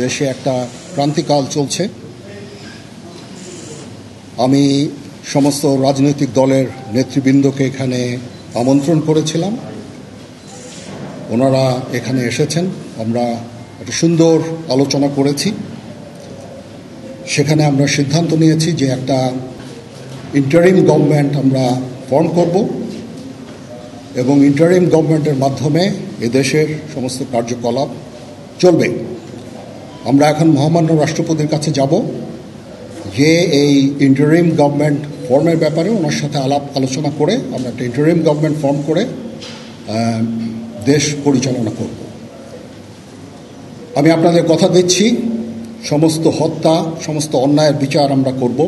দেশে একটা ক্রান্তিকাল চলছে। আমি সমস্ত রাজনৈতিক দলের নেতৃবৃন্দকে এখানে আমন্ত্রণ করেছিলাম, ওনারা এখানে এসেছেন। আমরা একটা সুন্দর আলোচনা করেছি। সেখানে আমরা সিদ্ধান্ত নিয়েছি যে একটা ইন্টারিম গভর্নমেন্ট আমরা ফর্ম করব এবং ইন্টারিম গভর্নমেন্টের মাধ্যমে এদেশের সমস্ত কার্যকলাপ চলবে। আমরা এখন মহামান্য রাষ্ট্রপতির কাছে যাব যে এই ইন্টারিম গভর্নমেন্ট ফর্মের ব্যাপারে ওনার সাথে আলোচনা করে আমরা একটা ইন্টারিম গভর্নমেন্ট ফর্ম করে দেশ পরিচালনা করব। আমি আপনাদের কথা দিচ্ছি, সমস্ত হত্যা, সমস্ত অন্যায়ের বিচার আমরা করব।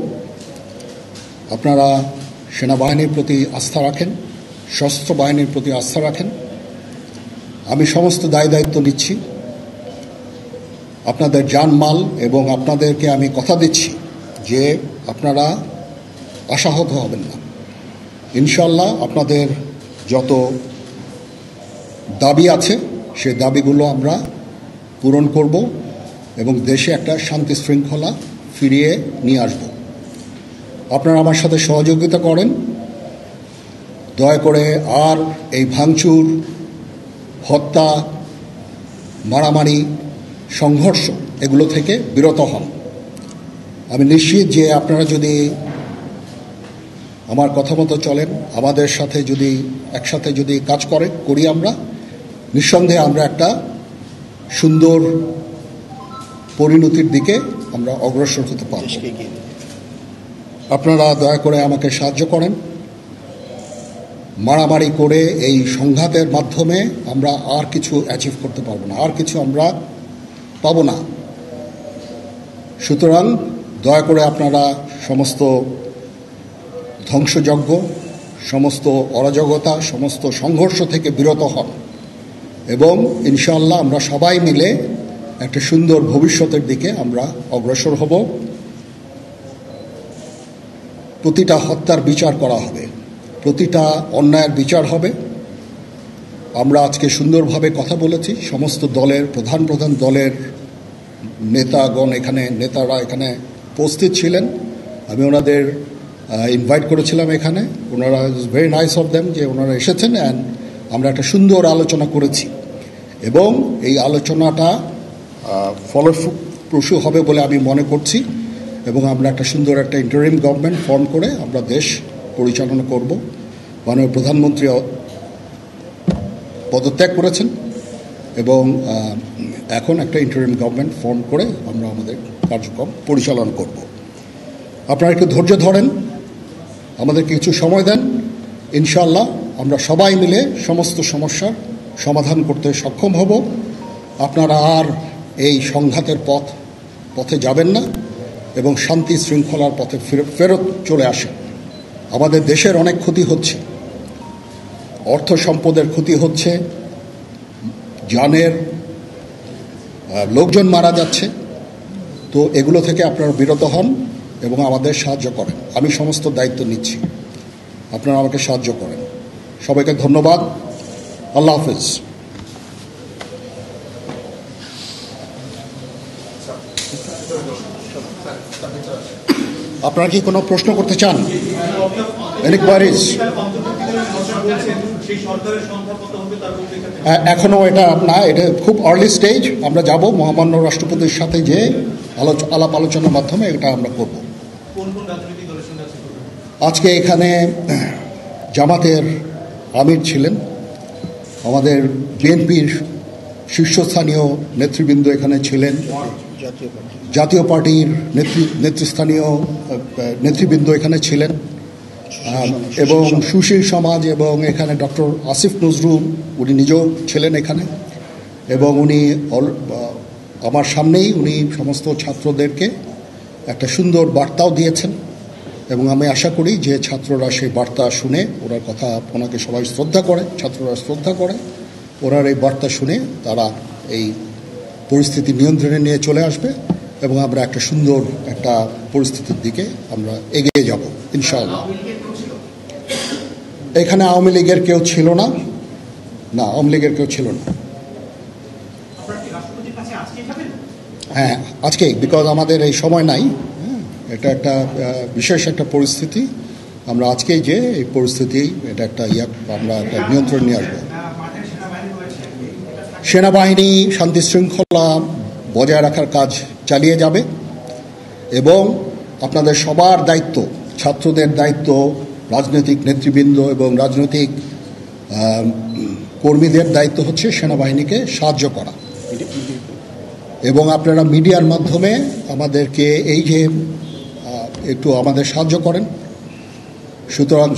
আপনারা সেনাবাহিনীর প্রতি আস্থা রাখেন, সশস্ত্র বাহিনীর প্রতি আস্থা রাখেন। আমি সমস্ত দায়িত্ব নিচ্ছি, আপনাদের জানমাল, এবং আপনাদেরকে আমি কথা দিচ্ছি যে আপনারা আশাহত হবেন না। ইনশাল্লাহ আপনাদের যত দাবি আছে সেই দাবিগুলো আমরা পূরণ করব এবং দেশে একটা শান্তি শৃঙ্খলা ফিরিয়ে নিয়ে আসব। আপনারা আমার সাথে সহযোগিতা করেন। দয়া করে আর এই ভাঙচুর, হত্যা, মারামারি, সংঘর্ষ এগুলো থেকে বিরত হন। আমি নিশ্চিত যে আপনারা যদি আমার কথা মতো চলেন, আমাদের সাথে যদি একসাথে যদি কাজ করি আমরা, নিঃসন্দেহে আমরা একটা সুন্দর পরিণতির দিকে আমরা অগ্রসর হতে পারব। আপনারা দয়া করে আমাকে সাহায্য করেন। মারামারি করে এই সংঘাতের মাধ্যমে আমরা আর কিছু অ্যাচিভ করতে পারবো না, আর কিছু আমরা পাবো না। সুতরাং দয়া করে আপনারা সমস্ত ধ্বংসযজ্ঞ, সমস্ত অরাজকতা, সমস্ত সংঘর্ষ থেকে বিরত হন এবং ইনশাআল্লাহ আমরা সবাই মিলে একটা সুন্দর ভবিষ্যতের দিকে আমরা অগ্রসর হব। প্রতিটা হত্যার বিচার করা হবে, প্রতিটা অন্যায়ের বিচার হবে। আমরা আজকে সুন্দরভাবে কথা বলেছি। সমস্ত দলের প্রধান দলের নেতারা এখানে উপস্থিত ছিলেন। আমি ওনাদের ইনভাইট করেছিলাম এখানে। ওনারা ভেরি নাইস অফ দেম যে ওনারা এসেছেন, অ্যান্ড আমরা একটা সুন্দর আলোচনা করেছি এবং এই আলোচনাটা ফলপ্রসূ হবে বলে আমি মনে করছি এবং আমরা একটা সুন্দর একটা ইন্টারিম গভর্নমেন্ট ফর্ম করে আমরা দেশ পরিচালনা করব। মাননীয় প্রধানমন্ত্রী পদত্যাগ করেছেন এবং এখন একটা ইন্টারিম গভর্নমেন্ট ফর্ম করে আমরা আমাদের কার্যক্রম পরিচালনা করব। আপনারা একটু ধৈর্য ধরেন, আমাদেরকে কিছু সময় দেন। ইনশাআল্লাহ আমরা সবাই মিলে সমস্ত সমস্যার সমাধান করতে সক্ষম হব। আপনারা আর এই সংঘাতের পথে যাবেন না এবং শান্তি শৃঙ্খলার পথে ফেরত চলে আসেন। আমাদের দেশের অনেক ক্ষতি হচ্ছে, অর্থ সম্পদের ক্ষতি হচ্ছে, জানের লোকজন মারা যাচ্ছে। তো এগুলো থেকে আপনারা বিরত হন এবং আমাদের সাহায্য করেন। আমি সমস্ত দায়িত্ব নিচ্ছি, আপনারা আমাকে সাহায্য করেন। সবাইকে ধন্যবাদ। আল্লাহ হাফেজ। আপনারা কি কোনো প্রশ্ন করতে চান? এনকোয়ারিজ এখনো এটা এটা খুব আর্লি স্টেজ। আমরা যাব মহামান্য রাষ্ট্রপতির সাথে যে আলাপ আলোচনার মাধ্যমে এটা আমরা করব। আজকে এখানে জামাতের আমির ছিলেন, আমাদের বিএনপির শীর্ষস্থানীয় নেতৃবৃন্দ এখানে ছিলেন, জাতীয় পার্টির নেতৃস্থানীয় নেতৃবৃন্দ এখানে ছিলেন এবং সুশীল সমাজ, এবং এখানে ডক্টর আসিফ নজরুল উনি নিজেও ছিলেন এখানে, এবং উনি আমার সামনেই উনি সমস্ত ছাত্রদেরকে একটা সুন্দর বার্তাও দিয়েছেন এবং আমি আশা করি যে ছাত্ররা সেই বার্তা শুনে ওনাকে সবাই শ্রদ্ধা করে, ছাত্ররা শ্রদ্ধা করে, ওনার এই বার্তা শুনে তারা এই পরিস্থিতি নিয়ন্ত্রণে নিয়ে চলে আসবে এবং আমরা একটা সুন্দর একটা পরিস্থিতির দিকে আমরা এগিয়ে যাব ইনশাআল্লাহ। এখানে আওয়ামী লীগের কেউ ছিল না, আওয়ামী লীগের কেউ ছিল না। হ্যাঁ, আজকেই, বিকজ আমাদের এই সময় নাই। এটা একটা বিশেষ একটা পরিস্থিতি। আমরা আজকেই যে এই পরিস্থিতি, এটা একটা আমরা একটা নিয়ন্ত্রণ নিয়ে আসবো। সেনাবাহিনী শান্তি শৃঙ্খলা বজায় রাখার কাজ চালিয়ে যাবে এবং আপনাদের সবার দায়িত্ব, ছাত্রদের দায়িত্ব, রাজনৈতিক নেতৃবৃন্দ এবং রাজনৈতিক কর্মীদের দায়িত্ব হচ্ছে সেনাবাহিনীকে সাহায্য করা। এবং আপনারা মিডিয়ার মাধ্যমে আমাদেরকে এই যে একটু আমাদের সাহায্য করেন, সুতরাং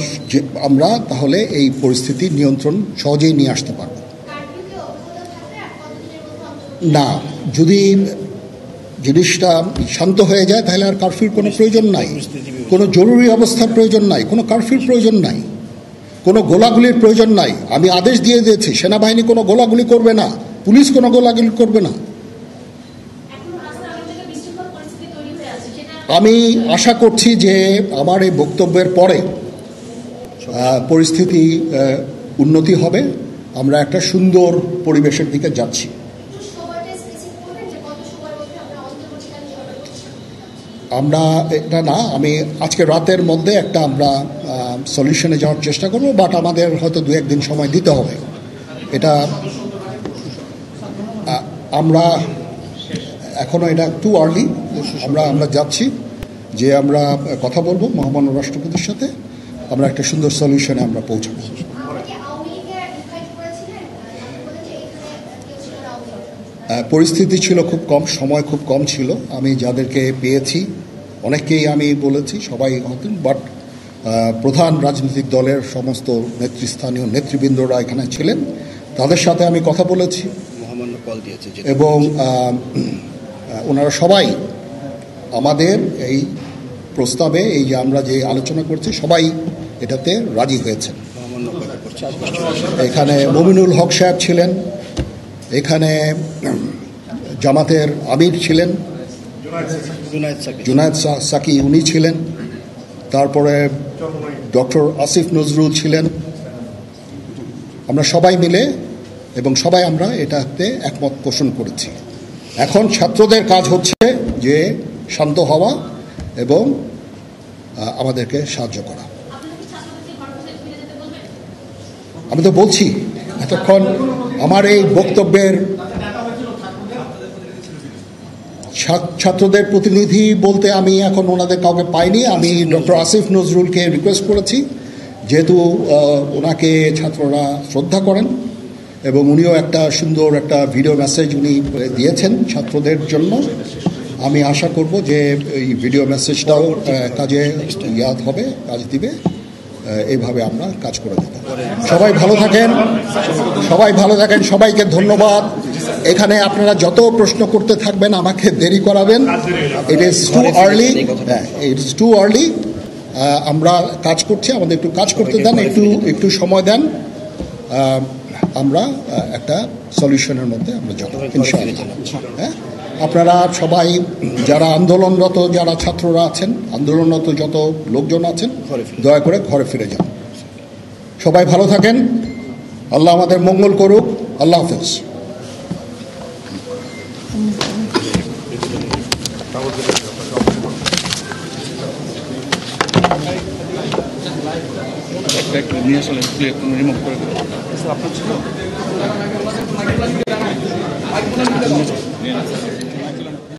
আমরা তাহলে এই পরিস্থিতি নিয়ন্ত্রণ সহজেই নিয়ে আসতে পারব। না, যদি জিনিসটা শান্ত হয়ে যায় তাহলে আর কারফিউর কোনো প্রয়োজন নাই, কোনো জরুরি অবস্থার প্রয়োজন নাই, কোনো কারফিউর প্রয়োজন নাই, কোনো গোলাগুলির প্রয়োজন নাই। আমি আদেশ দিয়ে দিয়েছি, সেনাবাহিনী কোনো গোলাগুলি করবে না, পুলিশ কোনো গোলাগুলি করবে না। আমি আশা করছি যে আমার এই বক্তব্যের পরে পরিস্থিতি উন্নতি হবে, আমরা একটা সুন্দর পরিবেশের দিকে যাচ্ছি। আমরা এটা না, আমি আজকে রাতের মধ্যে একটা আমরা সলিউশনে যাওয়ার চেষ্টা করব, বাট আমাদের হয়তো 2-1 দিন সময় দিতে হবে। এটা আমরা এখনও এটা টু আর্লি। আমরা যাচ্ছি যে আমরা কথা বলবো মহামান্য রাষ্ট্রপতির সাথে, আমরা একটা সুন্দর সলিউশনে আমরা পৌঁছাবো। পরিস্থিতি ছিল খুব কম, সময় খুব কম ছিল। আমি যাদেরকে পেয়েছি অনেককেই আমি বলেছি, সবাই হতেন, বাট প্রধান রাজনৈতিক দলের সমস্ত নেতৃস্থানীয় নেতৃবৃন্দরা এখানে ছিলেন, তাদের সাথে আমি কথা বলেছি এবং ওনারা সবাই আমাদের এই প্রস্তাবে, এই যে আমরা যে আলোচনা করছি, সবাই এটাতে রাজি হয়েছেন। এখানে মমিনুল হক সাহেব ছিলেন, এখানে জামাতের আমির ছিলেন, জুনায়েদ সাকি উনি ছিলেন, তারপরে ডক্টর আসিফ নজরুল ছিলেন। আমরা সবাই মিলে এবং সবাই আমরা এটাতে একমত পোষণ করেছি। এখন ছাত্রদের কাজ হচ্ছে যে শান্ত হওয়া এবং আমাদেরকে সাহায্য করা। আমি তো বলছি এতক্ষণ আমার এই বক্তব্যের ছাত্রদের প্রতিনিধি বলতে আমি এখন ওনাদের কাউকে পাইনি। আমি ডক্টর আসিফ নজরুলকে রিকোয়েস্ট করেছি, যেহেতু ওনাকে ছাত্ররা শ্রদ্ধা করেন এবং উনিও একটা সুন্দর একটা ভিডিও মেসেজ উনি দিয়েছেন ছাত্রদের জন্য। আমি আশা করব যে এই ভিডিও মেসেজটাও কাজে হবে, কাজ দিবে। এইভাবে আমরা কাজ করে দেব। সবাই ভালো থাকেন, সবাই ভালো থাকেন, সবাইকে ধন্যবাদ। এখানে আপনারা যত প্রশ্ন করতে থাকবেন আমাকে দেরি করাবেন। It is too early, it's too early. আমরা কাজ করছি, আমাদের একটু কাজ করতে দেন, একটু সময় দেন। আমরা একটা সলিউশনের মধ্যে আমরা যাব ইনশাআল্লাহ। হ্যাঁ, আপনারা সবাই যারা আন্দোলনরত, যারা ছাত্ররা আছেন, আন্দোলনরত যত লোকজন আছেন, দয়া করে ঘরে ফিরে যান। সবাই ভালো থাকেন, আল্লাহ আমাদের মঙ্গল করুক। আল্লাহ হাফেজ। নিয়ে আসলে রিমুভ করে দেবো আপনার ছিল